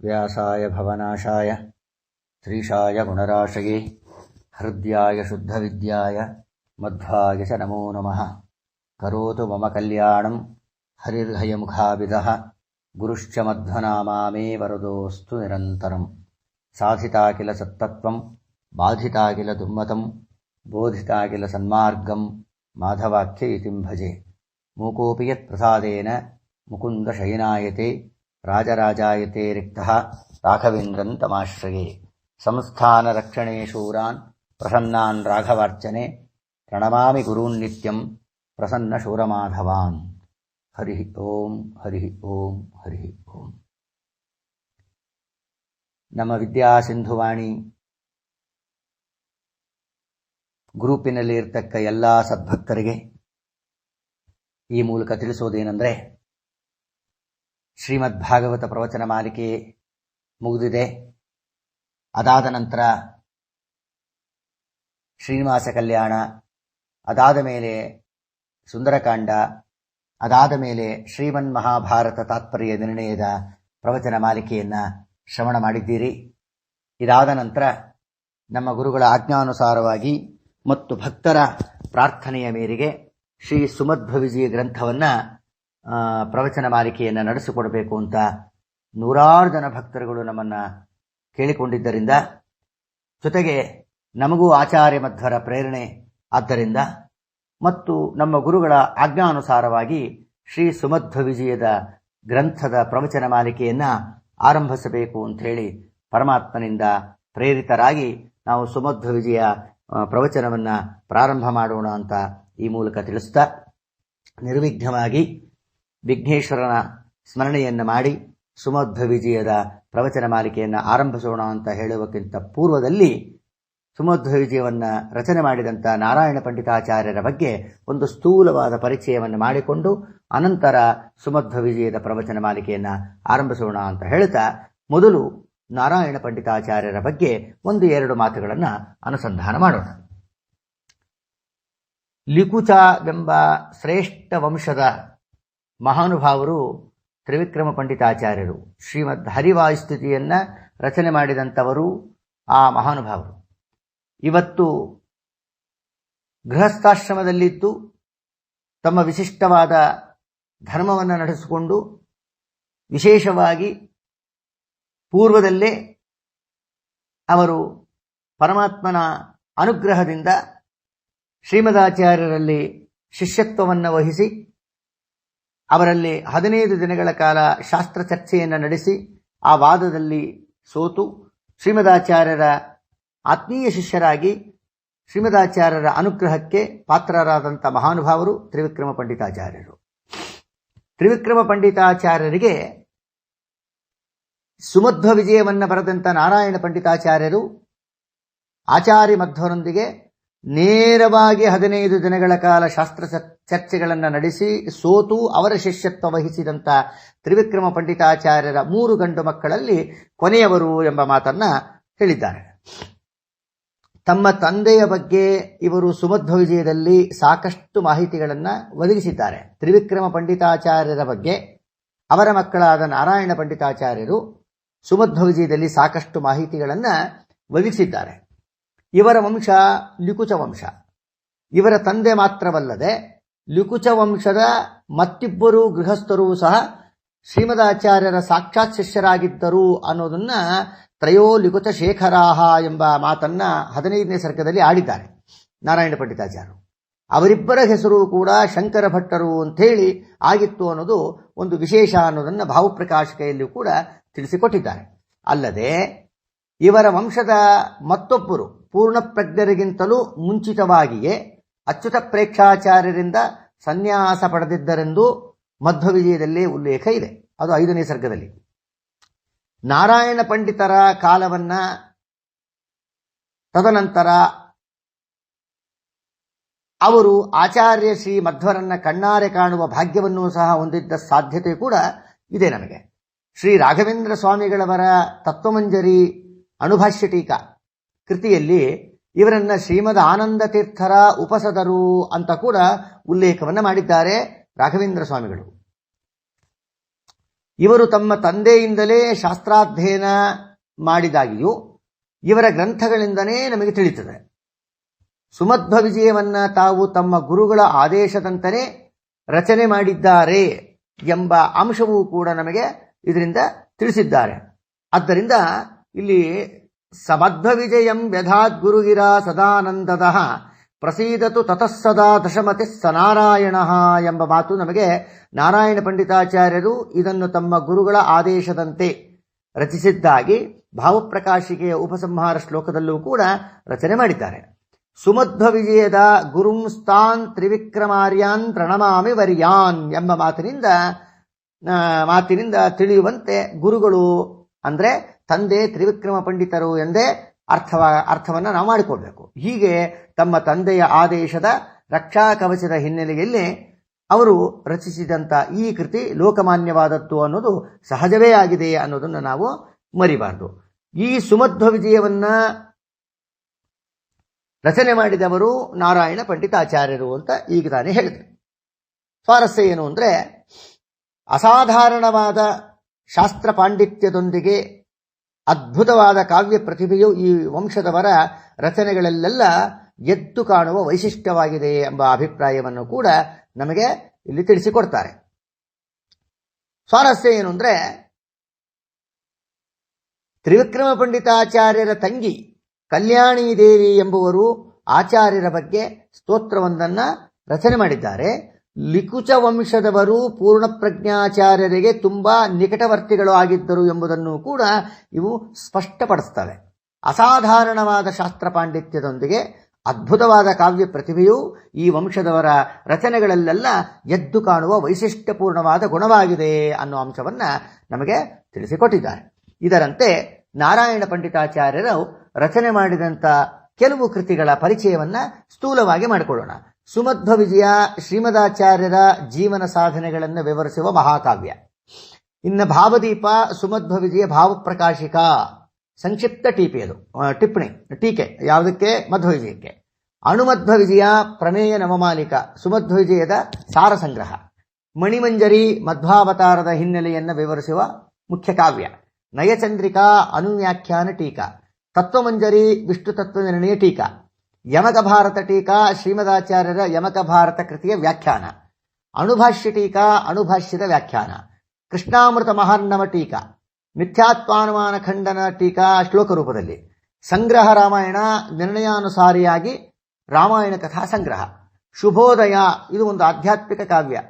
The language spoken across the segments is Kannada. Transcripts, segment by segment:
ವ್ಯಾಸಾಯ ಭವನಾಶಾಯ ಶ್ರೀಶಾಯ ಗುಣರಾಶಯೇ ಹೃದ್ಯಾಯ ಶುದ್ಧವಿದ್ಯಾಯ ಮಧ್ವಾಯ ಚ ನಮೋ ನಮಃ. ಕರೋತು ಮಮ ಕಲ್ಯಾಣಂ ಹರಿರ್ಹಯಮುಖಾಭಿದಃ ಗುರುಶ್ಚ ಮಧ್ವನಾಮಾ ಮೇ ವರದೋಸ್ತು ನಿರಂತರಂ. ಸಾಧಿತಾ ಕಿಲ ಸತ್ತತ್ವಂ ಬಾಧಿತಾ ಕಿಲ ದುರ್ಮತಂ ಬೋಧಿತಾ ಕಿಲ ಸನ್ಮಾರ್ಗಂ ಮಾಧವಾಖ್ಯ ಇತಿಂ ಭಜೆ. ಮೂಕೋಪಿ ಯತ್ ಪ್ರಸಾದೇನ ಮುಕುಂದ ಶಯನಾಯತೆ ರಾಜರಾಜಾಯತೆ ರಿಕ್ತಃ ರಾಘವೇಂದ್ರಂ ತಮಾಶ್ರಯೇ. ಸಂಸ್ಥಾನ ರಕ್ಷಣೆ ಶೂರಾನ್ ಪ್ರಸನ್ನಾನ್ ರಾಘವಾರ್ಚನೆ ಪ್ರಣಮಾಮಿ ಗುರೂನ್ ನಿತ್ಯಂ ಪ್ರಸನ್ನ ಶೂರಮಾಧವಾನ್. ಹರಿ ಓಂ ಹರಿ ಓಂ ಹರಿ ಓಂ. ನಮ್ಮ ವಿದ್ಯಾ ಸಿಂಧುವಾಣಿ ಗ್ರೂಪಿನಲ್ಲಿ ಇರ್ತಕ್ಕ ಎಲ್ಲ ಸದ್ಭಕ್ತರಿಗೆ ಈ ಮೂಲಕ ತಿಳಿಸೋದೇನೆಂದರೆ, ಶ್ರೀಮದ್ ಭಾಗವತ ಪ್ರವಚನ ಮಾಲಿಕೆ ಮುಗಿದಿದೆ. ಅದಾದ ನಂತರ ಶ್ರೀನಿವಾಸ ಕಲ್ಯಾಣ, ಅದಾದ ಮೇಲೆ ಸುಂದರಕಾಂಡ, ಅದಾದ ಮೇಲೆ ಶ್ರೀಮನ್ ಮಹಾಭಾರತ ತಾತ್ಪರ್ಯ ನಿರ್ಣಯದ ಪ್ರವಚನ ಮಾಲಿಕೆಯನ್ನು ಶ್ರವಣ ಮಾಡಿದ್ದೀರಿ. ಇದಾದ ನಂತರ ನಮ್ಮ ಗುರುಗಳ ಆಜ್ಞಾನುಸಾರವಾಗಿ ಮತ್ತು ಭಕ್ತರ ಪ್ರಾರ್ಥನೆಯ ಮೇರೆಗೆ ಶ್ರೀ ಸುಮಧ್ವ ವಿಜಯ ಗ್ರಂಥವನ್ನು ಪ್ರವಚನ ಮಾಲಿಕೆಯನ್ನು ನಡೆಸಿಕೊಡಬೇಕು ಅಂತ ನೂರಾರು ಜನ ಭಕ್ತರುಗಳು ನಮ್ಮನ್ನು ಕೇಳಿಕೊಂಡಿದ್ದರಿಂದ, ಜೊತೆಗೆ ನಮಗೂ ಆಚಾರ್ಯ ಮಧ್ವರ ಪ್ರೇರಣೆ ಆದ್ದರಿಂದ ಮತ್ತು ನಮ್ಮ ಗುರುಗಳ ಆಜ್ಞಾನುಸಾರವಾಗಿ ಶ್ರೀ ಸುಮಧ್ವ ವಿಜಯದ ಗ್ರಂಥದ ಪ್ರವಚನ ಮಾಲಿಕೆಯನ್ನು ಆರಂಭಿಸಬೇಕು ಅಂಥೇಳಿ ಪರಮಾತ್ಮನಿಂದ ಪ್ರೇರಿತರಾಗಿ ನಾವು ಸುಮಧ್ವ ವಿಜಯ ಪ್ರವಚನವನ್ನು ಪ್ರಾರಂಭ ಮಾಡೋಣ ಅಂತ ಈ ಮೂಲಕ ತಿಳಿಸ್ತಾ, ನಿರ್ವಿಘ್ನವಾಗಿ ವಿಘ್ನೇಶ್ವರನ ಸ್ಮರಣೆಯನ್ನು ಮಾಡಿ ಸುಮಧ್ವ ವಿಜಯದ ಪ್ರವಚನ ಮಾಲಿಕೆಯನ್ನು ಆರಂಭಿಸೋಣ ಅಂತ ಹೇಳುವಕ್ಕಿಂತ ಪೂರ್ವದಲ್ಲಿ ಸುಮಧ್ವ ವಿಜಯವನ್ನು ರಚನೆ ಮಾಡಿದಂಥ ನಾರಾಯಣ ಪಂಡಿತಾಚಾರ್ಯರ ಬಗ್ಗೆ ಒಂದು ಸ್ಥೂಲವಾದ ಪರಿಚಯವನ್ನು ಮಾಡಿಕೊಂಡು ಅನಂತರ ಸುಮಧ್ವ ವಿಜಯದ ಪ್ರವಚನ ಮಾಲಿಕೆಯನ್ನು ಆರಂಭಿಸೋಣ ಅಂತ ಹೇಳ್ತಾ, ಮೊದಲು ನಾರಾಯಣ ಪಂಡಿತಾಚಾರ್ಯರ ಬಗ್ಗೆ ಒಂದು ಎರಡು ಮಾತುಗಳನ್ನು ಅನುಸಂಧಾನ ಮಾಡೋಣ. ಲಿಕುಚವೆಂಬ ಶ್ರೇಷ್ಠ ವಂಶದ ಮಹಾನುಭಾವರು ತ್ರಿವಿಕ್ರಮ ಪಂಡಿತಾಚಾರ್ಯರು. ಶ್ರೀಮದ್ ಹರಿವಾಯುಸ್ತುತಿಯನ್ನು ರಚನೆ ಮಾಡಿದಂಥವರು ಆ ಮಹಾನುಭಾವರು. ಇವತ್ತು ಗೃಹಸ್ಥಾಶ್ರಮದಲ್ಲಿದ್ದು ತಮ್ಮ ವಿಶಿಷ್ಟವಾದ ಧರ್ಮವನ್ನು ನಡೆಸಿಕೊಂಡು ವಿಶೇಷವಾಗಿ ಪೂರ್ವದಲ್ಲೇ ಅವರು ಪರಮಾತ್ಮನ ಅನುಗ್ರಹದಿಂದ ಶ್ರೀಮದಾಚಾರ್ಯರಲ್ಲಿ ಶಿಷ್ಯತ್ವವನ್ನು ವಹಿಸಿ ಅವರಲ್ಲಿ 15 ದಿನಗಳ ಕಾಲ ಶಾಸ್ತ್ರ ಚರ್ಚೆಯನ್ನು ನಡೆಸಿ ಆ ವಾದದಲ್ಲಿ ಸೋತು ಶ್ರೀಮದಾಚಾರ್ಯರ ಆತ್ಮೀಯ ಶಿಷ್ಯರಾಗಿ ಶ್ರೀಮದಾಚಾರ್ಯರ ಅನುಗ್ರಹಕ್ಕೆ ಪಾತ್ರರಾದಂಥ ಮಹಾನುಭಾವರು ತ್ರಿವಿಕ್ರಮ ಪಂಡಿತಾಚಾರ್ಯರು. ತ್ರಿವಿಕ್ರಮ ಪಂಡಿತಾಚಾರ್ಯರಿಗೆ ಸುಮಧ್ವ ವಿಜಯವನ್ನು ಬರೆದಂಥ ನಾರಾಯಣ ಪಂಡಿತಾಚಾರ್ಯರು ಆಚಾರ್ಯ ಮಧ್ವರೊಂದಿಗೆ ನೇರವಾಗಿ 15 ದಿನಗಳ ಕಾಲ ಶಾಸ್ತ್ರ ಚರ್ಚೆಗಳನ್ನು ನಡೆಸಿ ಸೋತು ಅವರ ಶಿಷ್ಯತ್ವ ವಹಿಸಿದಂಥ ತ್ರಿವಿಕ್ರಮ ಪಂಡಿತಾಚಾರ್ಯರ 3 ಗಂಡು ಮಕ್ಕಳಲ್ಲಿ ಕೊನೆಯವರು ಎಂಬ ಮಾತನ್ನು ಹೇಳಿದ್ದಾರೆ. ತಮ್ಮ ತಂದೆಯ ಬಗ್ಗೆ ಇವರು ಸುಮಧ್ವ ವಿಜಯದಲ್ಲಿ ಸಾಕಷ್ಟು ಮಾಹಿತಿಗಳನ್ನು ಒದಗಿಸಿದ್ದಾರೆ. ತ್ರಿವಿಕ್ರಮ ಪಂಡಿತಾಚಾರ್ಯರ ಬಗ್ಗೆ ಅವರ ಮಕ್ಕಳಾದ ನಾರಾಯಣ ಪಂಡಿತಾಚಾರ್ಯರು ಸುಮಧ್ವ ವಿಜಯದಲ್ಲಿ ಸಾಕಷ್ಟು ಮಾಹಿತಿಗಳನ್ನು ಒದಗಿಸಿದ್ದಾರೆ. ಇವರ ವಂಶ ಲಿಕುಚ ವಂಶ. ಇವರ ತಂದೆ ಮಾತ್ರವಲ್ಲದೆ ಲಿಕುಚ ವಂಶದ ಮತ್ತಿಬ್ಬರು ಗೃಹಸ್ಥರೂ ಸಹ ಶ್ರೀಮದಾಚಾರ್ಯರ ಸಾಕ್ಷಾತ್ ಶಿಷ್ಯರಾಗಿದ್ದರು ಅನ್ನೋದನ್ನ ತ್ರಯೋ ಲಿಕುಚ ಶೇಖರಾಹ ಎಂಬ ಮಾತನ್ನ 15ನೇ ಸರ್ಗದಲ್ಲಿ ಆಡಿದ್ದಾರೆ ನಾರಾಯಣ ಪಂಡಿತಾಚಾರ್ಯರು. ಅವರಿಬ್ಬರ ಹೆಸರು ಕೂಡ ಶಂಕರ ಭಟ್ಟರು ಅಂಥೇಳಿ ಆಗಿತ್ತು ಅನ್ನೋದು ಒಂದು ವಿಶೇಷ ಅನ್ನೋದನ್ನು ಭಾವಪ್ರಕಾಶಿಕೆಯಲ್ಲಿಯೂ ಕೂಡ ತಿಳಿಸಿಕೊಟ್ಟಿದ್ದಾರೆ. ಅಲ್ಲದೆ ಇವರ ವಂಶದ ಮತ್ತೊಬ್ಬರು ಪೂರ್ಣಪ್ರಜ್ಞರಿಗಿಂತಲೂ ಮುಂಚಿತವಾಗಿಯೇ ಅಚ್ಯುತ ಪ್ರೇಕ್ಷಾಚಾರ್ಯರಿಂದ ಸನ್ಯಾಸ ಪಡೆದಿದ್ದರೆಂದು ಮಧ್ವ ವಿಜಯದಲ್ಲಿ ಉಲ್ಲೇಖ ಇದೆ. ಅದು 5ನೇ ಸರ್ಗದಲ್ಲಿ. ನಾರಾಯಣ ಪಂಡಿತರ ಕಾಲವನ್ನ ತದನಂತರ ಅವರು ಆಚಾರ್ಯ ಶ್ರೀ ಮಧ್ವರನ್ನ ಕಣ್ಣಾರೆ ಕಾಣುವ ಭಾಗ್ಯವನ್ನೂ ಸಹ ಹೊಂದಿದ್ದ ಸಾಧ್ಯತೆ ಕೂಡ ಇದೆ ನಮಗೆ. ಶ್ರೀ ರಾಘವೇಂದ್ರ ಸ್ವಾಮಿಗಳವರ ತತ್ವಮಂಜರಿ ಅನುಭಾಷ್ಯ ಟೀಕಾ ಕೃತಿಯಲ್ಲಿ ಇವರನ್ನ ಶ್ರೀಮದ್ ಆನಂದ ತೀರ್ಥರ ಉಪಸದರು ಅಂತ ಕೂಡ ಉಲ್ಲೇಖವನ್ನು ಮಾಡಿದ್ದಾರೆ ರಾಘವೇಂದ್ರ ಸ್ವಾಮಿಗಳು. ಇವರು ತಮ್ಮ ತಂದೆಯಿಂದಲೇ ಶಾಸ್ತ್ರಾಧ್ಯಯನ ಮಾಡಿದಾಗಿಯೂ ಇವರ ಗ್ರಂಥಗಳಿಂದನೇ ನಮಗೆ ತಿಳಿಯುತ್ತದೆ. ಸುಮಧ್ವ ವಿಜಯವನ್ನ ತಾವು ತಮ್ಮ ಗುರುಗಳ ಆದೇಶದಂತೆಯೇ ರಚನೆ ಮಾಡಿದ್ದಾರೆ ಎಂಬ ಅಂಶವೂ ಕೂಡ ನಮಗೆ ಇದರಿಂದ ತಿಳಿಸಿದ್ದಾರೆ. ಆದ್ದರಿಂದ ಇಲ್ಲಿ ಸಮಧ್ವ ವಿಜಯಂ ವ್ಯಧಾತ್ ಗುರುಗಿರ ಸದಾನಂದದ ಪ್ರಸೀದತು ತತಃಸದಾ ದಶಮತಿ ಸನಾರಾಯಣ ಎಂಬ ಮಾತು ನಮಗೆ ನಾರಾಯಣ ಪಂಡಿತಾಚಾರ್ಯರು ಇದನ್ನು ತಮ್ಮ ಗುರುಗಳ ಆದೇಶದಂತೆ ರಚಿಸಿದ್ದಾಗಿ ಭಾವಪ್ರಕಾಶಿಕೆಯ ಉಪಸಂಹಾರ ಶ್ಲೋಕದಲ್ಲೂ ಕೂಡ ರಚನೆ ಮಾಡಿದ್ದಾರೆ. ಸುಮಧ್ವ ವಿಜಯದ ಗುರುಂಸ್ತಾನ್ ತ್ರಿವಿಕ್ರಮಾರ್ಯಾನ್ ಪ್ರಣಮಾಮಿ ವರ್ಯಾನ್ ಎಂಬ ಮಾತಿನಿಂದ ತಿಳಿಯುವಂತೆ ಗುರುಗಳು ಅಂದ್ರೆ ತಂದೆ ತ್ರಿವಿಕ್ರಮ ಪಂಡಿತರು ಎಂದೇ ಅರ್ಥವನ್ನು ನಾವು ಮಾಡಿಕೊಳ್ಬೇಕು. ಹೀಗೆ ತಮ್ಮ ತಂದೆಯ ಆದೇಶದ ರಕ್ಷಾ ಕವಚದ ಹಿನ್ನೆಲೆಯಲ್ಲಿ ಅವರು ರಚಿಸಿದಂಥ ಈ ಕೃತಿ ಲೋಕಮಾನ್ಯವಾದದ್ದು ಅನ್ನೋದು ಸಹಜವೇ ಆಗಿದೆ ಅನ್ನೋದನ್ನು ನಾವು ಮರಿಬಾರದು. ಈ ಸುಮಧ್ವ ವಿಜಯವನ್ನ ರಚನೆ ಮಾಡಿದವರು ನಾರಾಯಣ ಪಂಡಿತಾಚಾರ್ಯರು ಅಂತ ಈಗ ತಾನೇ ಹೇಳಿದೆ. ಸ್ವಾರಸ್ಯ ಏನು ಅಂದರೆ, ಅಸಾಧಾರಣವಾದ ಶಾಸ್ತ್ರ ಪಾಂಡಿತ್ಯದೊಂದಿಗೆ ಅದ್ಭುತವಾದ ಕಾವ್ಯ ಪ್ರತಿಭೆಯು ಈ ವಂಶದವರ ರಚನೆಗಳಲ್ಲೆಲ್ಲ ಎದ್ದು ಕಾಣುವ ವೈಶಿಷ್ಟ್ಯವಾಗಿದೆ ಎಂಬ ಅಭಿಪ್ರಾಯವನ್ನು ಕೂಡ ನಮಗೆ ಇಲ್ಲಿ ತಿಳಿಸಿಕೊಡ್ತಾರೆ. ಸ್ವಾರಸ್ಯ ಏನು ಅಂದರೆ, ತ್ರಿವಿಕ್ರಮ ಪಂಡಿತಾಚಾರ್ಯರ ತಂಗಿ ಕಲ್ಯಾಣಿ ದೇವಿ ಎಂಬುವರು ಆಚಾರ್ಯರ ಬಗ್ಗೆ ಸ್ತೋತ್ರವೊಂದನ್ನು ರಚನೆ ಮಾಡಿದ್ದಾರೆ. ಲಿಕುಚ ವಂಶದವರು ಪೂರ್ಣಪ್ರಜ್ಞಾಚಾರ್ಯರಿಗೆ ತುಂಬಾ ನಿಕಟವರ್ತಿಗಳು ಆಗಿದ್ದರು ಎಂಬುದನ್ನು ಕೂಡ ಇವು ಸ್ಪಷ್ಟಪಡಿಸ್ತವೆ. ಅಸಾಧಾರಣವಾದ ಶಾಸ್ತ್ರ ಪಾಂಡಿತ್ಯದೊಂದಿಗೆ ಅದ್ಭುತವಾದ ಕಾವ್ಯ ಪ್ರತಿಭೆಯು ಈ ವಂಶದವರ ರಚನೆಗಳಲ್ಲೆಲ್ಲ ಎದ್ದು ಕಾಣುವ ವೈಶಿಷ್ಟ್ಯಪೂರ್ಣವಾದ ಗುಣವಾಗಿದೆ ಅನ್ನೋ ಅಂಶವನ್ನ ನಮಗೆ ತಿಳಿಸಿಕೊಟ್ಟಿದ್ದಾರೆ. ಇದರಂತೆ ನಾರಾಯಣ ಪಂಡಿತಾಚಾರ್ಯರು ರಚನೆ ಮಾಡಿದಂಥ ಕೆಲವು ಕೃತಿಗಳ ಪರಿಚಯವನ್ನ ಸ್ಥೂಲವಾಗಿ ಮಾಡಿಕೊಳ್ಳೋಣ. ಸುಮಧ್ವ ವಿಜಯ ಶ್ರೀಮದಾಚಾರ್ಯರ ಜೀವನ ಸಾಧನೆಗಳನ್ನು ವಿವರಿಸುವ ಮಹಾಕಾವ್ಯ. ಇನ್ನು ಭಾವದೀಪ ಸುಮಧ್ವ ವಿಜಯ ಭಾವಪ್ರಕಾಶಿಕ ಸಂಕ್ಷಿಪ್ತ ಟೀಕೆ ಯಾವುದಕ್ಕೆ? ಮಧ್ವ ವಿಜಯಕ್ಕೆ. ಅಣುಮಧ್ವ ವಿಜಯ ಪ್ರಮೇಯ ನವಮಾಲಿಕ ಸುಮಧ್ವ ವಿಜಯದ ಸಾರ ಸಂಗ್ರಹ. ಮಣಿಮಂಜರಿ ಮಧ್ವಾವತಾರದ ಹಿನ್ನೆಲೆಯನ್ನು ವಿವರಿಸುವ ಮುಖ್ಯ ಕಾವ್ಯ. ನಯಚಂದ್ರಿಕಾ ಅನುವ್ಯಾಖ್ಯಾನ ಟೀಕಾ. ತತ್ವಮಂಜರಿ ವಿಷ್ಣು ತತ್ವ ನಿರ್ಣಯ ಟೀಕಾ. ಯಮಕ ಭಾರತ ಟೀಕಾ ಶ್ರೀಮದಾಚಾರ್ಯರ ಯಮಕ ಭಾರತ ಕೃತಿಯ ವ್ಯಾಖ್ಯಾನ. ಅಣುಭಾಷ್ಯ ಟೀಕಾ ಅಣುಭಾಷ್ಯದ ವ್ಯಾಖ್ಯಾನ. ಕೃಷ್ಣಾಮೃತ ಮಹಾರ್ಣವ ಟೀಕಾ. ಮಿಥ್ಯಾತ್ವಾನುಮಾನ ಖಂಡನ ಟೀಕಾ ಶ್ಲೋಕ ರೂಪದಲ್ಲಿ. ಸಂಗ್ರಹ ರಾಮಾಯಣ ನಿರ್ಣಯಾನುಸಾರಿಯಾಗಿ ರಾಮಾಯಣ ಕಥಾ ಸಂಗ್ರಹ. ಶುಭೋದಯ ಇದು ಒಂದು ಆಧ್ಯಾತ್ಮಿಕ ಕಾವ್ಯ.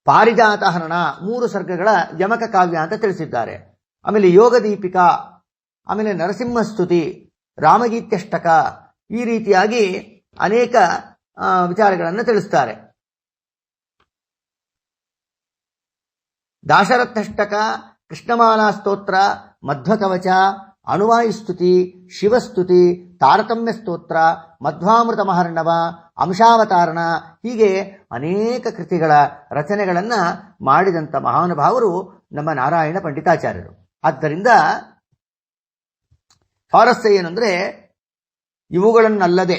ಪಾರಿಜಾತ ಹರಣ 3 ಸರ್ಗಗಳ ಯಮಕ ಕಾವ್ಯ ಅಂತ ತಿಳಿಸಿದ್ದಾರೆ. ಆಮೇಲೆ ಯೋಗ ದೀಪಿಕಾ, ಆಮೇಲೆ ನರಸಿಂಹಸ್ತುತಿ, ರಾಮಗೀತ್ಯಷ್ಟಕ, ಈ ರೀತಿಯಾಗಿ ಅನೇಕ ವಿಚಾರಗಳನ್ನು ತಿಳಿಸ್ತಾರೆ. ದಾಶರಥಷ್ಟಕ, ಕೃಷ್ಣಮಾಲಾ ಸ್ತೋತ್ರ, ಮಧ್ವಕವಚ, ಅಣುವಾಯುಸ್ತುತಿ, ಶಿವಸ್ತುತಿ, ತಾರತಮ್ಯ ಸ್ತೋತ್ರ, ಮಧ್ವಾಮೃತ ಮಹರ್ಣವ, ಅಂಶಾವತಾರಣ, ಹೀಗೆ ಅನೇಕ ಕೃತಿಗಳ ರಚನೆಗಳನ್ನು ಮಾಡಿದಂಥ ಮಹಾನುಭಾವರು ನಮ್ಮ ನಾರಾಯಣ ಪಂಡಿತಾಚಾರ್ಯರು. ಆದ್ದರಿಂದ ಸ್ವಾರಸ್ಯ ಏನಂದ್ರೆ, ಇವುಗಳನ್ನಲ್ಲದೆ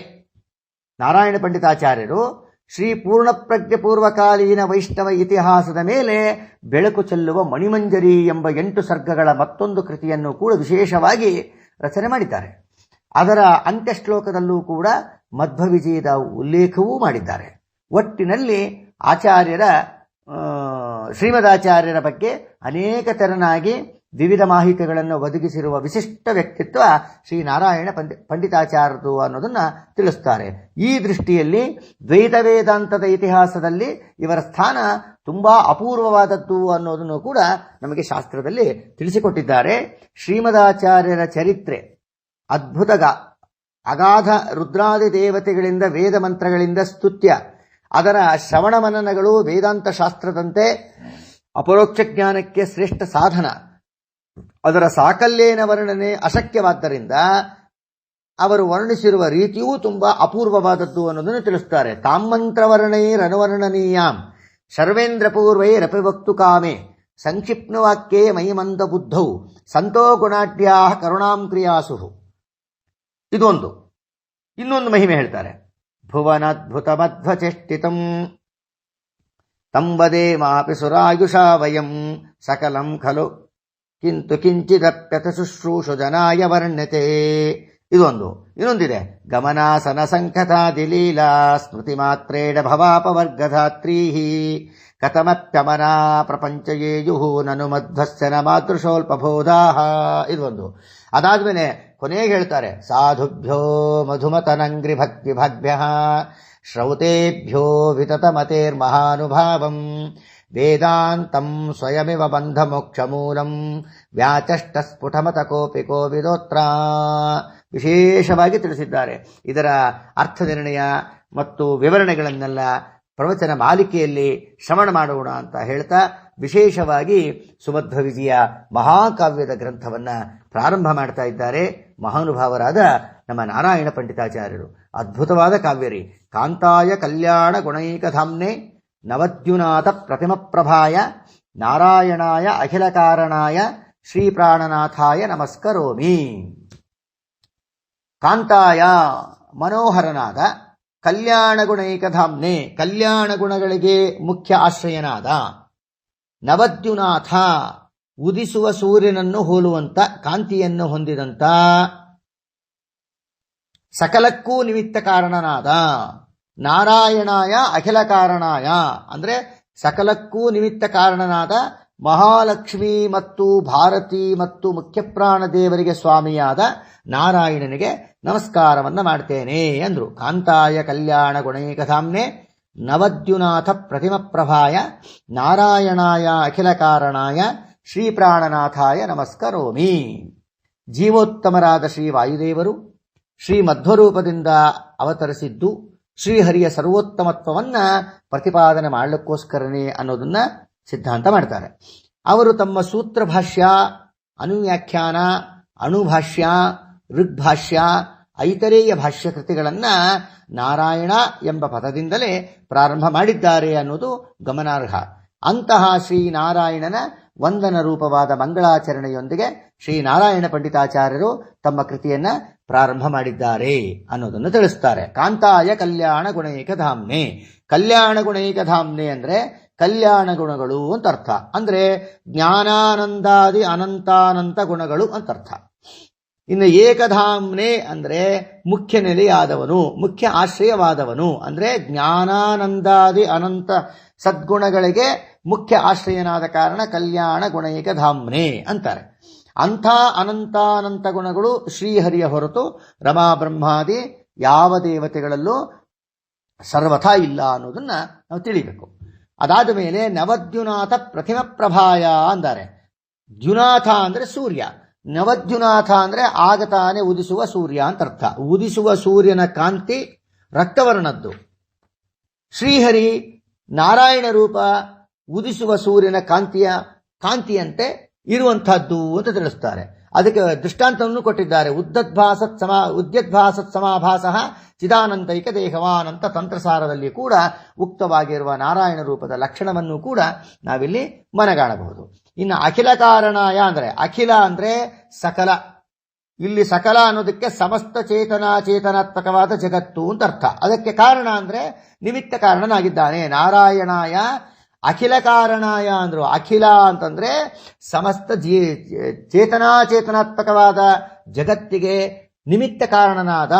ನಾರಾಯಣ ಪಂಡಿತಾಚಾರ್ಯರು ಶ್ರೀ ಪೂರ್ಣಪ್ರಜ್ಞ ಪೂರ್ವಕಾಲೀನ ವೈಷ್ಣವ ಇತಿಹಾಸದ ಮೇಲೆ ಬೆಳಕು ಚೆಲ್ಲುವ ಮಣಿಮಂಜರಿ ಎಂಬ 8 ಸರ್ಗಗಳ ಮತ್ತೊಂದು ಕೃತಿಯನ್ನು ಕೂಡ ವಿಶೇಷವಾಗಿ ರಚನೆ ಮಾಡಿದ್ದಾರೆ. ಅದರ ಅಂತ್ಯಶ್ಲೋಕದಲ್ಲೂ ಕೂಡ ಮಧ್ವ ವಿಜಯದ ಉಲ್ಲೇಖವೂ ಮಾಡಿದ್ದಾರೆ. ಒಟ್ಟಿನಲ್ಲಿ ಶ್ರೀಮದಾಚಾರ್ಯರ ಬಗ್ಗೆ ಅನೇಕ ತೆರನಾಗಿ ವಿವಿಧ ಮಾಹಿತಿಗಳನ್ನು ಒದಗಿಸಿರುವ ವಿಶಿಷ್ಟ ವ್ಯಕ್ತಿತ್ವ ಶ್ರೀ ನಾರಾಯಣ ಪಂಡಿತಾಚಾರ್ಯರು ಅನ್ನೋದನ್ನ ತಿಳಿಸ್ತಾರೆ. ಈ ದೃಷ್ಟಿಯಲ್ಲಿ ದ್ವೈತ ವೇದಾಂತದ ಇತಿಹಾಸದಲ್ಲಿ ಇವರ ಸ್ಥಾನ ತುಂಬಾ ಅಪೂರ್ವವಾದದ್ದು ಅನ್ನೋದನ್ನು ಕೂಡ ನಮಗೆ ಶಾಸ್ತ್ರದಲ್ಲಿ ತಿಳಿಸಿಕೊಟ್ಟಿದ್ದಾರೆ. ಶ್ರೀಮದಾಚಾರ್ಯರ ಚರಿತ್ರೆ ಅದ್ಭುತ ಅಗಾಧ ರುದ್ರಾದಿ ದೇವತೆಗಳಿಂದ ವೇದ ಮಂತ್ರಗಳಿಂದ ಸ್ತುತ್ಯ. ಅದರ ಶ್ರವಣ ಮನನಗಳು ವೇದಾಂತ ಶಾಸ್ತ್ರದಂತೆ ಅಪರೋಕ್ಷ ಜ್ಞಾನಕ್ಕೆ ಶ್ರೇಷ್ಠ ಸಾಧನ. ಅದರ ಸಾಕಲ್ಯೇನ ವರ್ಣನೆ ಅಶಕ್ಯವಾದ್ದರಿಂದ ಅವರು ವರ್ಣಿಸಿರುವ ರೀತಿಯೂ ತುಂಬಾ ಅಪೂರ್ವವಾದದ್ದು ಅನ್ನೋದನ್ನು ತಿಳಿಸುತ್ತಾರೆ. ತಾಮಂತ್ರವರ್ಣೈರನುವರ್ಣನೀಯಾಂ ಶರ್ವೇಂದ್ರ ಪೂರ್ವೈರಪಿವಕ್ತು ಕಾಮೆ ಸಂಕ್ಷಿಪ್ನವಾಕ್ಯೇ ಮೈಮಂದ ಬುದ್ಧೌ ಸಂತೋ ಗುಣಾಢ್ಯಾ ಕರುಣಾಂ ಕ್ರಿಯಾಸು. ಇದೊಂದು. ಇನ್ನೊಂದು ಮಹಿಮೆ ಹೇಳ್ತಾರೆ. ಭುವನದ್ಭುತ ಮಧ್ವಚೇಷ್ಟಿತಂ ತಂಬದೇ ಮಾಪಿ ಸುರಾಯುಷಾ ವಯಂ ಸಕಲಂ ಖಲು ಕಿಂತು ಕಿಂಚಿದಪ್ಯತ ಶುಶ್ರೂಷು ಜನಾಯ ವರ್ಣ್ಯತೆ. ಇದೊಂದು. ಇನ್ನೊಂದಿದೆ, ಗಮನಾಸನ ಸಂಕಥಾದಿ ಲೀಲಾ ಸ್ಮೃತಿ ಮಾತ್ರೇಣ ಭವಾಪವರ್ಗಧಾತ್ರೀ ಕಥಮಪ್ಯಮನಾ ಪ್ರಪಂಚಯೇಯುಃ ನನು ಮಧ್ವಸ್ಯ ನ ಮಾತೃಶೋಲ್ಪಬೋಧಾ. ಇದೊಂದು. ಅದಾದ್ಮೇಲೆ ಕೊನೆಗೆ ಹೇಳ್ತಾರೆ, ಸಾಧುಭ್ಯೋ ಮಧುಮತನಂಗ್ರಿ ಭಕ್ತಿ ಭಾಗ್ಯ ಶ್ರೌತೇಭ್ಯೋ ವಿತತಮತೇರ್ಮಹಾನುಭಾವಂ ವೇದಾಂತಂ ಸ್ವಯಮಿವ ಬಂಧ ಮೋಕ್ಷ ಮೂಲಂ ವ್ಯಾಚಷ್ಟ ಸ್ಫುಟಮತ ಕೋಪಿ ಕೋವಿದೋತ್ರ. ವಿಶೇಷವಾಗಿ ತಿಳಿಸಿದ್ದಾರೆ. ಇದರ ಅರ್ಥ ನಿರ್ಣಯ ಮತ್ತು ವಿವರಣೆಗಳನ್ನೆಲ್ಲ ಪ್ರವಚನ ಮಾಲಿಕೆಯಲ್ಲಿ ಶ್ರವಣ ಮಾಡೋಣ ಅಂತ ಹೇಳ್ತಾ, ವಿಶೇಷವಾಗಿ ಸುಮಧ್ವ ವಿಜಯ ಮಹಾಕಾವ್ಯದ ಗ್ರಂಥವನ್ನ ಪ್ರಾರಂಭ ಮಾಡ್ತಾ ಇದ್ದಾರೆ ಮಹಾನುಭಾವರಾದ ನಮ್ಮ ನಾರಾಯಣ ಪಂಡಿತಾಚಾರ್ಯರು. ಅದ್ಭುತವಾದ ಕಾವ್ಯರಿ. ಕಾಂತಾಯ ಕಲ್ಯಾಣ ಗುಣೈಕಧಾಮ್ನೆ ನವದ್ಯುನಾಥ ಪ್ರತಿಮ ಪ್ರಭಾಯ ನಾರಾಯಣಾಯ ಅಖಿಲ ಕಾರಣಾಯ ಶ್ರೀ ಪ್ರಾಣನಾಥಾಯ ನಮಸ್ಕರೋಮಿ. ಕಾಂತಾಯ ಮನೋಹರನಾದ, ಕಲ್ಯಾಣ ಗುಣೈಕಧಾಮ್ನೆ ಕಲ್ಯಾಣ ಗುಣಗಳಿಗೆ ಮುಖ್ಯ ಆಶ್ರಯನಾದ, ನವದ್ಯುನಾಥ ಉದಿಸುವ ಸೂರ್ಯನನ್ನು ಹೋಲುವಂತ ಕಾಂತಿಯನ್ನು ಹೊಂದಿದಂತ, ಸಕಲಕ್ಕೂ ನಿಮಿತ್ತ ಕಾರಣನಾದ, ನಾರಾಯಣಾಯ ಅಖಿಲ ಕಾರಣಾಯ ಅಂದ್ರೆ ಸಕಲಕ್ಕೂ ನಿಮಿತ್ತ ಕಾರಣನಾದ ಮಹಾಲಕ್ಷ್ಮಿ ಮತ್ತು ಭಾರತಿ ಮತ್ತು ಮುಖ್ಯಪ್ರಾಣ ದೇವರಿಗೆ ಸ್ವಾಮಿಯಾದ ನಾರಾಯಣನಿಗೆ ನಮಸ್ಕಾರವನ್ನ ಮಾಡ್ತೇನೆ ಅಂದ್ರು. ಕಾಂತಾಯ ಕಲ್ಯಾಣ ಗುಣೈಕಧಾಮ್ನೆ ನವದ್ಯುನಾಥ ಪ್ರತಿಮ ಪ್ರಭಾಯ ನಾರಾಯಣಾಯ ಅಖಿಲ ಕಾರಣಾಯ ಶ್ರೀ ಪ್ರಾಣನಾಥಾಯ ನಮಸ್ಕರೋಮಿ. ಜೀವೋತ್ತಮರಾದ ಶ್ರೀ ವಾಯುದೇವರು ಶ್ರೀ ಮಧ್ವರೂಪದಿಂದ ಅವತರಿಸಿದ್ದು ಶ್ರೀಹರಿಯ ಸರ್ವೋತ್ತಮತ್ವವನ್ನ ಪ್ರತಿಪಾದನೆ ಮಾಡಲಿಕ್ಕೋಸ್ಕರನೇ ಅನ್ನೋದನ್ನ ಸಿದ್ಧಾಂತ ಮಾಡ್ತಾರೆ. ಅವರು ತಮ್ಮ ಸೂತ್ರ ಭಾಷ್ಯ, ಅನುವ್ಯಾಖ್ಯಾನ, ಅಣುಭಾಷ್ಯ, ಋಗ್ಭಾಷ್ಯ, ಐತರೇಯ ಭಾಷ್ಯ ಕೃತಿಗಳನ್ನ ನಾರಾಯಣ ಎಂಬ ಪದದಿಂದಲೇ ಪ್ರಾರಂಭ ಮಾಡಿದ್ದಾರೆ ಅನ್ನೋದು ಗಮನಾರ್ಹ. ಅಂತಹ ಶ್ರೀನಾರಾಯಣನ ವಂದನ ರೂಪವಾದ ಮಂಗಳಾಚರಣೆಯೊಂದಿಗೆ ಶ್ರೀನಾರಾಯಣ ಪಂಡಿತಾಚಾರ್ಯರು ತಮ್ಮ ಕೃತಿಯನ್ನ ಪ್ರಾರಂಭ ಮಾಡಿದ್ದಾರೆ ಅನ್ನೋದನ್ನು ತಿಳಿಸ್ತಾರೆ. ಕಾಂತಾಯ ಕಲ್ಯಾಣ ಗುಣೈಕಧಾಮ್ನೆ. ಕಲ್ಯಾಣ ಗುಣೈಕಧಾಮ್ನೆ ಅಂದ್ರೆ ಕಲ್ಯಾಣ ಗುಣಗಳು ಅಂತ ಅರ್ಥ. ಅಂದ್ರೆ ಜ್ಞಾನಾನಂದಾದಿ ಅನಂತಾನಂತ ಗುಣಗಳು ಅಂತ ಅರ್ಥ. ಇನ್ನು ಏಕಧಾಮ್ನೆ ಅಂದ್ರೆ ಮುಖ್ಯ ನೆಲೆಯಾದವನು, ಮುಖ್ಯ ಆಶ್ರಯವಾದವನು. ಅಂದ್ರೆ ಜ್ಞಾನಾನಂದಾದಿ ಅನಂತ ಸದ್ಗುಣಗಳಿಗೆ ಮುಖ್ಯ ಆಶ್ರಯನಾದ ಕಾರಣ ಕಲ್ಯಾಣ ಗುಣೈಕಧಾಮ್ನೆ ಅಂತಾರೆ. ಅಂಥ ಅನಂತಾನಂತ ಗುಣಗಳು ಶ್ರೀಹರಿಯ ಹೊರತು ರಮಾ ಬ್ರಹ್ಮಾದಿ ಯಾವ ದೇವತೆಗಳಲ್ಲೂ ಸರ್ವಥಾ ಇಲ್ಲ ಅನ್ನೋದನ್ನ ನಾವು ತಿಳಿಬೇಕು. ಅದಾದ ಮೇಲೆ ನವದ್ಯುನಾಥ ಪ್ರತಿಮ ಪ್ರಭಾಯ ಅಂತಾರೆ. ದ್ಯುನಾಥ ಅಂದ್ರೆ ಸೂರ್ಯ, ನವದ್ಯುನಾಥ ಅಂದ್ರೆ ಆಗತಾನೆ ಉದಿಸುವ ಸೂರ್ಯ ಅಂತ ಅರ್ಥ. ಉದಿಸುವ ಸೂರ್ಯನ ಕಾಂತಿ ರಕ್ತವರ್ಣದ್ದು. ಶ್ರೀಹರಿ ನಾರಾಯಣ ರೂಪ ಉದಿಸುವ ಸೂರ್ಯನ ಕಾಂತಿಯಂತೆ ಇರುವಂತಹದ್ದು ಅಂತ ತಿಳಿಸ್ತಾರೆ. ಅದಕ್ಕೆ ದೃಷ್ಟಾಂತವನ್ನು ಕೊಟ್ಟಿದ್ದಾರೆ. ಉದ್ಯದ್ಭಾಸತ್ ಸಮಾಭಾಸ ಚಿದಾನಂತೈಕ ದೇಹವಾನ್ ಅಂತ ತಂತ್ರಸಾರದಲ್ಲಿ ಕೂಡ ಉಕ್ತವಾಗಿರುವ ನಾರಾಯಣ ರೂಪದ ಲಕ್ಷಣವನ್ನು ಕೂಡ ನಾವಿಲ್ಲಿ ಮನಗಾಣಬಹುದು. ಇನ್ನು ಅಖಿಲ ಕಾರಣಾಯ ಅಂದ್ರೆ, ಅಖಿಲ ಅಂದ್ರೆ ಸಕಲ. ಇಲ್ಲಿ ಸಕಲ ಅನ್ನೋದಕ್ಕೆ ಸಮಸ್ತ ಚೇತನಾತ್ಮಕವಾದ ಜಗತ್ತು ಅಂತ ಅರ್ಥ. ಅದಕ್ಕೆ ಕಾರಣ ಅಂದ್ರೆ ನಿಮಿತ್ತ ಕಾರಣನಾಗಿದ್ದಾನೆ. ನಾರಾಯಣಾಯ ಅಖಿಲ ಕಾರಣಾಯ ಅಂದ್ರು. ಅಖಿಲ ಅಂತಂದ್ರೆ ಸಮಸ್ತ ಚೇತನಾತ್ಮಕವಾದ ಜಗತ್ತಿಗೆ ನಿಮಿತ್ತ ಕಾರಣನಾದ.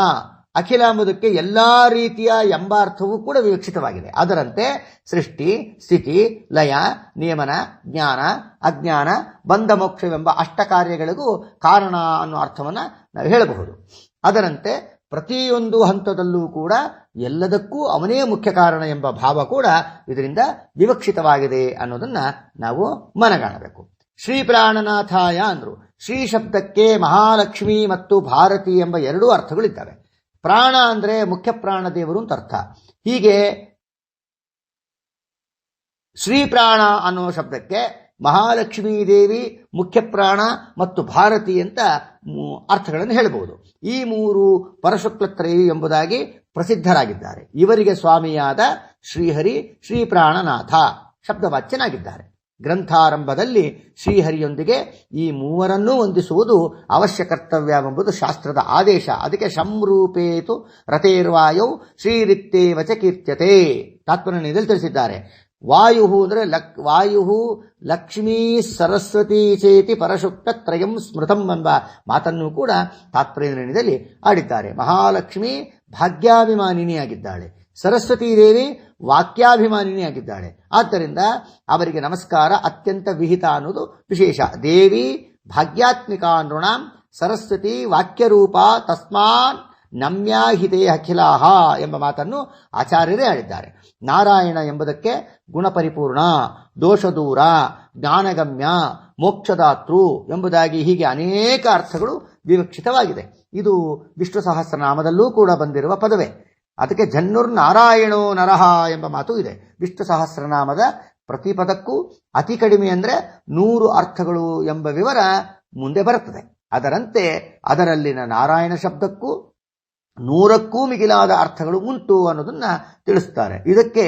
ಅಖಿಲ ಎಂಬುದಕ್ಕೆ ಎಲ್ಲಾ ರೀತಿಯ ಎಂಬ ಅರ್ಥವೂ ಕೂಡ ವಿವಕ್ಷಿತವಾಗಿದೆ. ಅದರಂತೆ ಸೃಷ್ಟಿ, ಸ್ಥಿತಿ, ಲಯ, ನಿಯಮನ, ಜ್ಞಾನ, ಅಜ್ಞಾನ, ಬಂಧ ಮೋಕ್ಷವೆಂಬ ಅಷ್ಟ ಕಾರ್ಯಗಳಿಗೂ ಕಾರಣ ಅನ್ನೋ ಅರ್ಥವನ್ನ ನಾವು ಹೇಳಬಹುದು. ಅದರಂತೆ ಪ್ರತಿಯೊಂದು ಹಂತದಲ್ಲೂ ಕೂಡ ಎಲ್ಲದಕ್ಕೂ ಅವನೇ ಮುಖ್ಯ ಕಾರಣ ಎಂಬ ಭಾವ ಕೂಡ ಇದರಿಂದ ವಿವಕ್ಷಿತವಾಗಿದೆ ಅನ್ನೋದನ್ನ ನಾವು ಮನಗಾಣಬೇಕು. ಶ್ರೀ ಪ್ರಾಣನಾಥಾಯ ಅಂದ್ರು. ಶ್ರೀ ಶಬ್ದಕ್ಕೆ ಮಹಾಲಕ್ಷ್ಮಿ ಮತ್ತು ಭಾರತಿ ಎಂಬ ಎರಡೂ ಅರ್ಥಗಳಿದ್ದಾವೆ. ಪ್ರಾಣ ಅಂದ್ರೆ ಮುಖ್ಯ ಪ್ರಾಣ ದೇವರು ಅಂತ ಅರ್ಥ. ಹೀಗೆ ಶ್ರೀ ಪ್ರಾಣ ಅನ್ನೋ ಶಬ್ದಕ್ಕೆ ಮಹಾಲಕ್ಷ್ಮೀ ದೇವಿ, ಮುಖ್ಯ ಪ್ರಾಣ ಮತ್ತು ಭಾರತಿ ಅಂತ ಅರ್ಥಗಳನ್ನು ಹೇಳಬಹುದು. ಈ ಮೂರು ಪರಶುಕ್ಲತ್ರಯಿ ಎಂಬುದಾಗಿ ಪ್ರಸಿದ್ಧರಾಗಿದ್ದಾರೆ. ಇವರಿಗೆ ಸ್ವಾಮಿಯಾದ ಶ್ರೀಹರಿ ಶ್ರೀ ಪ್ರಾಣನಾಥ ಶಬ್ದವಾಚ್ಯನಾಗಿದ್ದಾರೆ. ಗ್ರಂಥಾರಂಭದಲ್ಲಿ ಶ್ರೀಹರಿಯೊಂದಿಗೆ ಈ ಮೂವರನ್ನೂ ಹೊಂದಿಸುವುದು ಅವಶ್ಯ ಕರ್ತವ್ಯವೆಂಬುದು ಶಾಸ್ತ್ರದ ಆದೇಶ. ಅದಕ್ಕೆ ಶಂರೂಪೇತು ರಥೇರ್ವಾಯೌ ಶ್ರೀರಿತ್ತೇವಚ ಕೀರ್ತ್ಯತೆ ತಾತ್ಪರ್ಯದಲ್ಲಿ ತಿಳಿಸಿದ್ದಾರೆ. ವಾಯು ಅಂದರೆ ವಾಯು ಲಕ್ಷ್ಮೀ ಸರಸ್ವತಿ ಚೇತಿ ಪರಶುಕ್ತ ತ್ರಯಂ ಸ್ಮೃತಂ ಎಂಬ ಮಾತನ್ನು ಕೂಡ ತಾತ್ಪರ್ಯದಲ್ಲಿ ಆಡಿದ್ದಾರೆ. ಮಹಾಲಕ್ಷ್ಮಿ ಭಾಗ್ಯಾಭಿಮಾನಿನಿಯಾಗಿದ್ದಾಳೆ, ಸರಸ್ವತೀ ದೇವಿ ವಾಕ್ಯಾಭಿಮಾನಿನಿಯಾಗಿದ್ದಾಳೆ. ಆದ್ದರಿಂದ ಅವರಿಗೆ ನಮಸ್ಕಾರ ಅತ್ಯಂತ ವಿಹಿತ ಅನ್ನೋದು ವಿಶೇಷ. ದೇವಿ ಭಾಗ್ಯಾತ್ಮಿಕಾ ನೃಣಾಂ ಸರಸ್ವತಿ ವಾಕ್ಯರೂಪ ತಸ್ಮಾನ್ ನಮ್ಯಾಹಿತೇ ಅಖಿಲಾಹ ಎಂಬ ಮಾತನ್ನು ಆಚಾರ್ಯರೇ ಆಡಿದ್ದಾರೆ. ನಾರಾಯಣ ಎಂಬುದಕ್ಕೆ ಗುಣಪರಿಪೂರ್ಣ, ದೋಷದೂರ, ಜ್ಞಾನಗಮ್ಯ, ಮೋಕ್ಷದಾತೃ ಎಂಬುದಾಗಿ ಹೀಗೆ ಅನೇಕ ಅರ್ಥಗಳು ವಿವಕ್ಷಿತವಾಗಿದೆ. ಇದು ವಿಷ್ಣು ಸಹಸ್ರನಾಮದಲ್ಲೂ ಕೂಡ ಬಂದಿರುವ ಪದವೇ. ಅದಕ್ಕೆ ಜನ್ನುರ್ನಾರಾಯಣೋ ನರಹ ಎಂಬ ಮಾತು ಇದೆ. ವಿಷ್ಣು ಸಹಸ್ರನಾಮದ ಪ್ರತಿ ಪದಕ್ಕೂ ಅತಿ ಕಡಿಮೆ ಅಂದರೆ 100 ಅರ್ಥಗಳು ಎಂಬ ವಿವರ ಮುಂದೆ ಬರುತ್ತದೆ. ಅದರಂತೆ ಅದರಲ್ಲಿನ ನಾರಾಯಣ ಶಬ್ದಕ್ಕೂ 100ಕ್ಕೂ ಮಿಗಿಲಾದ ಅರ್ಥಗಳು ಉಂಟು ಅನ್ನೋದನ್ನ ತಿಳಿಸ್ತಾರೆ. ಇದಕ್ಕೆ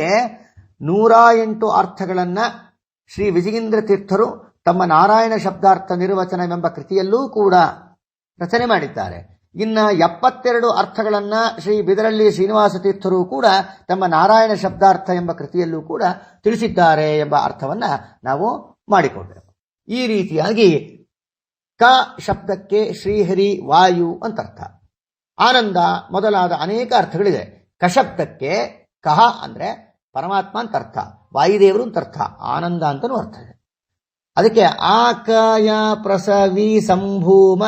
108 ಅರ್ಥಗಳನ್ನು ಶ್ರೀ ವಿಜಯೇಂದ್ರ ತೀರ್ಥರು ತಮ್ಮ ನಾರಾಯಣ ಶಬ್ದಾರ್ಥ ನಿರ್ವಚನವೆಂಬ ಕೃತಿಯಲ್ಲೂ ಕೂಡ ರಚನೆ ಮಾಡಿದ್ದಾರೆ. ಇನ್ನು 72 ಅರ್ಥಗಳನ್ನ ಶ್ರೀ ಬಿದರಳ್ಳಿ ಶ್ರೀನಿವಾಸ ತೀರ್ಥರು ಕೂಡ ತಮ್ಮ ನಾರಾಯಣ ಶಬ್ದಾರ್ಥ ಎಂಬ ಕೃತಿಯಲ್ಲೂ ಕೂಡ ತಿಳಿಸಿದ್ದಾರೆ ಎಂಬ ಅರ್ಥವನ್ನ ನಾವು ಮಾಡಿಕೊಂಡೆವು. ಈ ರೀತಿಯಾಗಿ ಕ ಶಬ್ದಕ್ಕೆ ಶ್ರೀಹರಿ ವಾಯು ಅಂತರ್ಥ, ಆನಂದ ಮೊದಲಾದ ಅನೇಕ ಅರ್ಥಗಳಿದೆ. ಕಶಬ್ದಕ್ಕೆ ಕಹ ಅಂದ್ರೆ ಪರಮಾತ್ಮ ಅಂತ ಅರ್ಥ, ವಾಯುದೇವರು ಅಂತ ಅರ್ಥ, ಆನಂದ ಅಂತನೂ ಅರ್ಥ ಇದೆ. ಅದಕ್ಕೆ ಆಕಯ ಪ್ರಸವಿ ಸಂಭೂಮ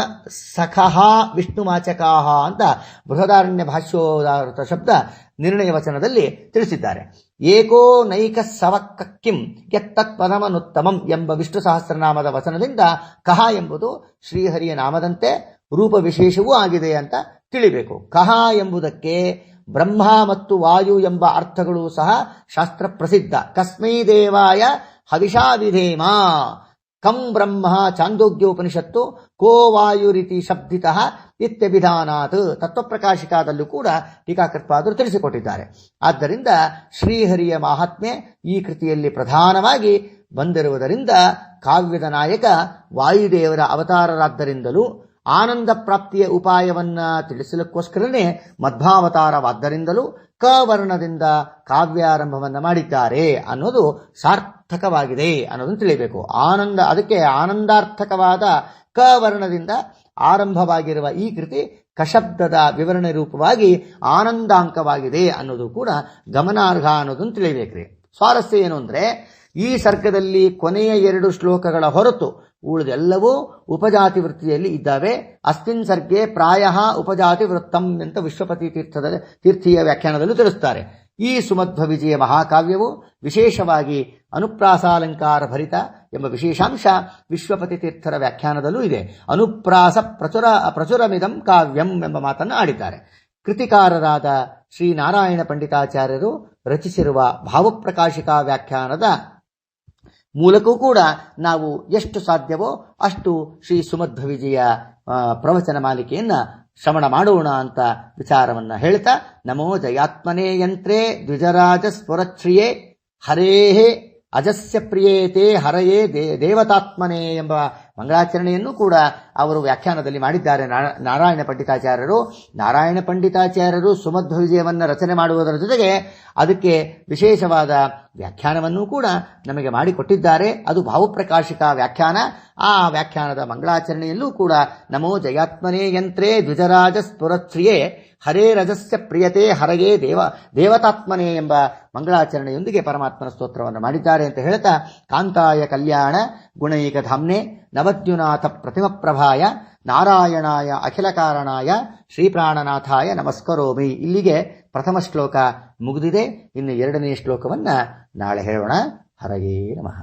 ಸಖಃ ವಿಷ್ಣುವಾಚಕಾಹ ಅಂತ ಬೃಹದಾರಣ್ಯ ಭಾಷ್ಯೋದಾರ್ಥ ಶಬ್ದ ನಿರ್ಣಯ ವಚನದಲ್ಲಿ ತಿಳಿಸಿದ್ದಾರೆ. ಏಕೋ ನೈಕ ಸವಕ್ಕಿಂ ಯತ್ತತ್ ಪದಮನುತ್ತಮಂ ಎಂಬ ವಿಷ್ಣು ಸಹಸ್ರನಾಮದ ವಚನದಿಂದ ಕಹ ಎಂಬುದು ಶ್ರೀಹರಿಯ ನಾಮದಂತೆ ರೂಪ ವಿಶೇಷವೂ ಆಗಿದೆ ಅಂತ ತಿಳಿಬೇಕು. ಕಹ ಎಂಬುದಕ್ಕೆ ಬ್ರಹ್ಮ ಮತ್ತು ವಾಯು ಎಂಬ ಅರ್ಥಗಳು ಸಹ ಶಾಸ್ತ್ರ ಪ್ರಸಿದ್ಧ. ಕಸ್ಮೈ ದೇವಾಯ ಹವಿಷಾ ವಿಧೇಮ ಕಂ ಬ್ರಹ್ಮ ಚಾಂದೋಗ್ಯೋಪನಿಷತ್ತು ಕೋ ವಾಯುರಿತಿ ಶಬ್ದಿತಃ ಇತ್ಯಭಿಧಾನಾತ್ ತತ್ವಪ್ರಕಾಶಿಕಾದಲ್ಲೂ ಕೂಡ ಟೀಕಾಕೃತ್ಪಾದರು ತಿಳಿಸಿಕೊಟ್ಟಿದ್ದಾರೆ. ಆದ್ದರಿಂದ ಶ್ರೀಹರಿಯ ಮಹಾತ್ಮೆ ಈ ಕೃತಿಯಲ್ಲಿ ಪ್ರಧಾನವಾಗಿ ಬಂದಿರುವುದರಿಂದ ಕಾವ್ಯದ ನಾಯಕ ವಾಯುದೇವರ ಅವತಾರರಾದ್ದರಿಂದಲೂ ಆನಂದ ಪ್ರಾಪ್ತಿಯ ಉಪಾಯವನ್ನ ತಿಳಿಸಲಿಕ್ಕೋಸ್ಕರನೇ ಮಧ್ವಾವತಾರವಾದ್ದರಿಂದಲೂ ಕವರ್ಣದಿಂದ ಕಾವ್ಯಾರಂಭವನ್ನ ಮಾಡಿದ್ದಾರೆ ಅನ್ನೋದು ಸಾರ್ಥಕವಾಗಿದೆ ಅನ್ನೋದನ್ನು ತಿಳಿಯಬೇಕು. ಅದಕ್ಕೆ ಆನಂದಾರ್ಥಕವಾದ ಕವರ್ಣದಿಂದ ಆರಂಭವಾಗಿರುವ ಈ ಕೃತಿ ಕಶಬ್ದದ ವಿವರಣೆ ರೂಪವಾಗಿ ಆನಂದಾಂಕವಾಗಿದೆ ಅನ್ನೋದು ಕೂಡ ಗಮನಾರ್ಹ ಅನ್ನೋದನ್ನು ತಿಳಿಯಬೇಕ್ರಿ. ಸ್ವಾರಸ್ಯ ಏನು ಅಂದ್ರೆ, ಈ ಸರ್ಗದಲ್ಲಿ ಕೊನೆಯ 2 ಶ್ಲೋಕಗಳ ಹೊರತು ಉಳಿದೆಲ್ಲವೂ ಉಪಜಾತಿ ವೃತ್ತಿಯಲ್ಲಿ ಇದ್ದಾವೆ. ಅಸ್ಮಿನ್ ಸರ್ಗೆ ಪ್ರಾಯ ಉಪಜಾತಿ ವೃತ್ತಂ ಅಂತ ವಿಶ್ವಪತಿ ತೀರ್ಥೀಯ ವ್ಯಾಖ್ಯಾನದಲ್ಲೂ ತಿಳಿಸುತ್ತಾರೆ. ಈ ಸುಮಧ್ವ ವಿಜಯ ಮಹಾಕಾವ್ಯವು ವಿಶೇಷವಾಗಿ ಅನುಪ್ರಾಸಾಲಂಕಾರ ಭರಿತ ಎಂಬ ವಿಶೇಷಾಂಶ ವಿಶ್ವಪತಿ ತೀರ್ಥರ ವ್ಯಾಖ್ಯಾನದಲ್ಲೂ ಇದೆ. ಅನುಪ್ರಾಸ ಪ್ರಚುರಮಿದಂ ಕಾವ್ಯಂ ಎಂಬ ಮಾತನ್ನು ಆಡಿದ್ದಾರೆ. ಕೃತಿಕಾರರಾದ ಶ್ರೀ ನಾರಾಯಣ ಪಂಡಿತಾಚಾರ್ಯರು ರಚಿಸಿರುವ ಭಾವಪ್ರಕಾಶಿಕಾ ವ್ಯಾಖ್ಯಾನದ ಮೂಲಕವೂ ಕೂಡ ನಾವು ಎಷ್ಟು ಸಾಧ್ಯವೋ ಅಷ್ಟು ಶ್ರೀ ಸುಮಧ್ವ ವಿಜಯ ಪ್ರವಚನ ಮಾಲಿಕೆಯನ್ನ ಶ್ರವಣ ಮಾಡೋಣ ಅಂತ ವಿಚಾರವನ್ನ ಹೇಳ್ತಾ, ನಮೋ ಜಯಾತ್ಮನೇ ಯಂತ್ರೇ ದ್ವಿಜರಾಜ ಸ್ಫುರಚ್ಛ್ರಿಯೇ ಹರೇಹೇ ಅಜಸ್ಯ ಪ್ರಿಯೇತೆ ಹರಯೇ ದೇವತಾತ್ಮನೇ ಎಂಬ ಮಂಗಳಾಚರಣೆಯನ್ನು ಕೂಡ ಅವರು ವ್ಯಾಖ್ಯಾನದಲ್ಲಿ ಮಾಡಿದ್ದಾರೆ ನಾರಾಯಣ ಪಂಡಿತಾಚಾರ್ಯರು. ನಾರಾಯಣ ಪಂಡಿತಾಚಾರ್ಯರು ಸುಮಧ್ವ ವಿಜಯವನ್ನು ರಚನೆ ಮಾಡುವುದರ ಜೊತೆಗೆ ಅದಕ್ಕೆ ವಿಶೇಷವಾದ ವ್ಯಾಖ್ಯಾನವನ್ನು ಕೂಡ ನಮಗೆ ಮಾಡಿಕೊಟ್ಟಿದ್ದಾರೆ. ಅದು ಭಾವಪ್ರಕಾಶಿಕ ವ್ಯಾಖ್ಯಾನ. ಆ ವ್ಯಾಖ್ಯಾನದ ಮಂಗಳಾಚರಣೆಯಲ್ಲೂ ಕೂಡ ನಮೋ ಜಯಾತ್ಮನೇ ಯಂತ್ರೇ ದ್ವಿಜರಾಜ ಸ್ಫುರಚ್ಛ್ರಿಯೇ ಹರೇ ರಜಸ್ಯ ಪ್ರಿಯತೆ ಹರಯೇ ದೇವತಾತ್ಮನೇ ಎಂಬ ಮಂಗಳಾಚರಣೆಯೊಂದಿಗೆ ಪರಮಾತ್ಮನ ಸ್ತೋತ್ರವನ್ನು ಮಾಡಿದ್ದಾರೆ ಅಂತ ಹೇಳ್ತಾ, ಕಾಂತಾಯ ಕಲ್ಯಾಣ ಗುಣೈಕ ಧಾಮ್ನೆ ನವದ್ಯುನಾಥ ಪ್ರತಿಮಪ್ರಭಾಯ ನಾರಾಯಣಾಯ ಅಖಿಲ ಕಾರಣಾಯ ಶ್ರೀಪ್ರಾಣನಾಥಾಯ ನಮಸ್ಕರೋಮಿ. ಇಲ್ಲಿಗೆ ಪ್ರಥಮ ಶ್ಲೋಕ ಮುಗಿದಿದೆ. ಇನ್ನು 2ನೇ ಶ್ಲೋಕವನ್ನ ನಾಳೆ ಹೇಳೋಣ. ಹರಯೇ ನಮಃ.